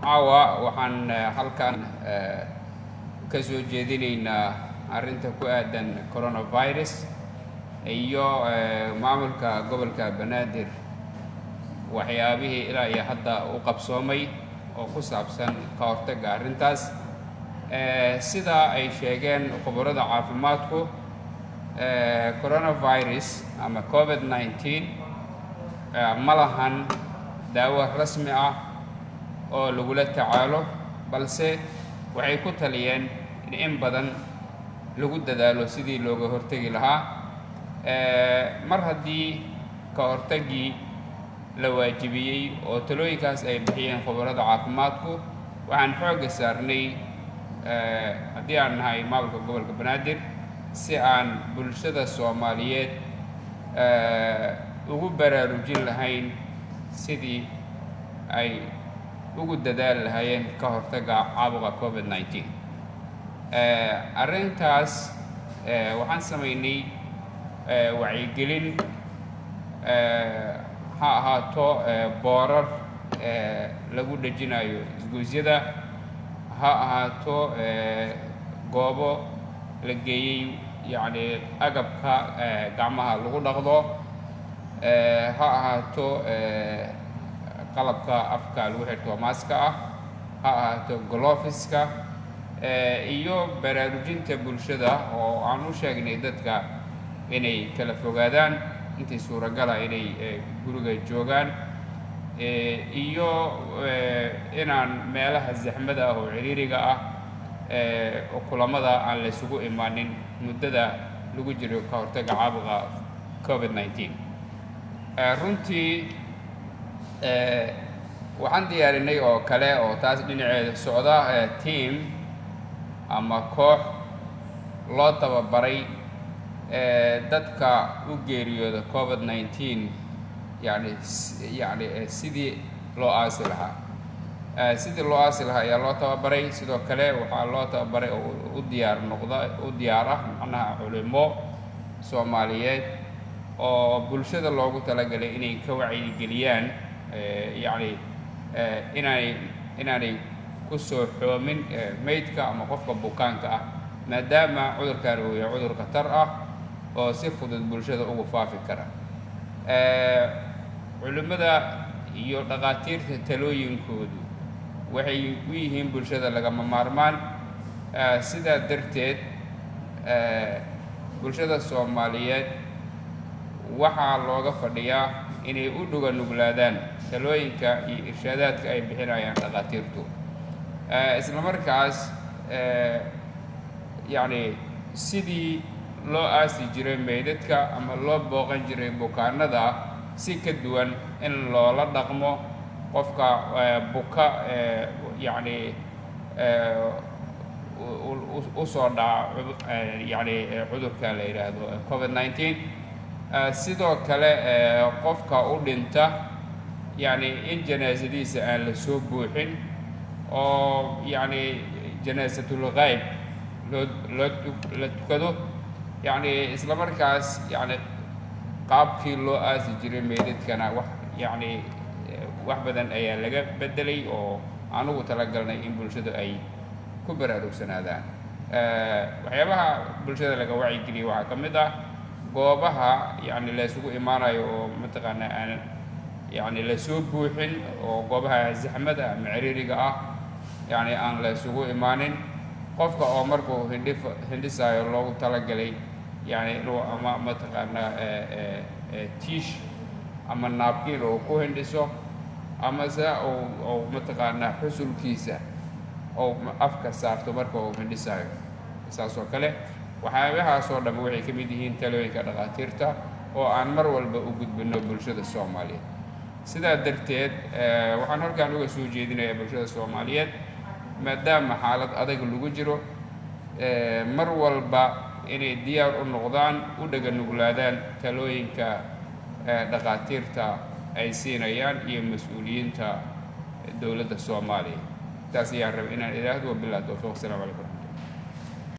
caawa waxaan halkan ka soo jeedinaynaa arrinta ku aadan coronavirus iyo maamulka gobolka Banaadir waxyaabihii ilaa iyo hadda u qabsoomay oo ku saabsan ka hortagga arrintaas sida ay sheegeen khubarada caafimaadku coronavirus ama COVID-19 ma lahan daawo rasmi ah oo lagula tacaalo balse waxay ku taliyeen in badan lagu dadaalo sidii looga hortagi lahaa mar haddii ka hortagii la waajibiyey oo talooyinkaas ay bixiyeen khubarada caafimaadku waxaan xoogga saarnay haddii aan nahay maamulka gobolka Banaadir si aan bulshada Soomaaliyeed ugu baraarujin lahayn sidii ay ugu dadaali lahaayeen ka hortagga caabuqa COVID-19 arrintaas waxaan samaynay wacyigelin ha ahaato boorar lagu dhejinayo isgoysyada ha ahaato goobo la geeyey yacni agabka gacmaha lagu dhaqdo ha ahaato qalabka afka lagu xirto maaska ah ha ahaato gloveska iyo baraarujinta bulshada oo aan u sheegnay dadka inay kala fogaadaan intii suuragala inay guriga joogaan iyo inaan meelaha zaxmada ah oo ciriiriga ah oo kulamada aan la isugu imaanin muddada lagu jiro ka hortagga caabuqa COVID-19 runtii waxaan diyaarinay oo kale oo taas dhinaceeda socda team ama koox loo tababaray dadka u geeriyooda COVID-19 yani sidii loo aasi lahaa ayaa loo tababaray sidoo kale waxaa loo tababaray oo u diyaar ah macnaha culimo Soomaaliyeed oo bulshada loogu talagalay inay ka wacyigeliyaan yani inaanay ku soo xoomin meydka ama qofka bukaanka ah maadaama cudurkan uu yahay cudur khatar ah oo si fudud bulshada ugu faafi kara culimada iyo dhaqaatiirta talooyinkoodu waxay u yihiin bulshada lagama maarmaan sidaa darteed bulshada Soomaaliyeed waxaa looga fadhiyaa inay u dhuga nuglaadaan talooyinka iyo irshaadaadka ay bixinayaan dhaqaatiirtu isla markaas yacni sidii loo aasi jiray meydadka ama loo booqan jiray bukaanada si ka duwan in loola dhaqmo qofka buka yacni usoo dhaca yacni cudurka la yidhaahdo COVID-19 sidoo kale qofka u dhinta yacni in janaasadiisa aan la soo buuxin oo yacni janaasatul ghaib la tukado yacni isla markaas yacni qaabkii loo aasi jiray meydadkana wax badan ayaa laga bedelay oo anugu talagalnay in bulshada ay ku baraarugsanaadaan waxyaabaha bulshada laga wacyigeliyo waxaa ka mid ah goobaha yacni la isugu imaanayo oo mataqaana aan yacni la soo buuxin oo goobaha zaxmada ama ciriiriga ah yacni aan la isugu imaanin qofka oo markuu hindhisaayo loogu talagalay yacni inuu ama mataqaana tiish ama naabkiin oo ku hindhiso ama se uu mataqaana xusulkiisa oo afka saarto marka uu hindhisaayo saas oo kale waxyaabahaasoo dhan waxay ka mid yihiin talooyinka dhaqaatiirta oo aan mar walba u gudbino bulshada Soomaaliyeed sidaa darteed waxaan halkan uga soo jeedinayaa bulshada Soomaaliyeed maadaama xaalad adag lagu jiro mar walba inay diyaar u noqdaan u dhaga nuglaadaan talooyinka dhaqaatiirta ay siinayaan iyo mas'uuliyiinta dowladda Soomaaliya taas ayaan rabay inaan idhaahdo wabillahi tawfiiq. Assalaamu calaykum.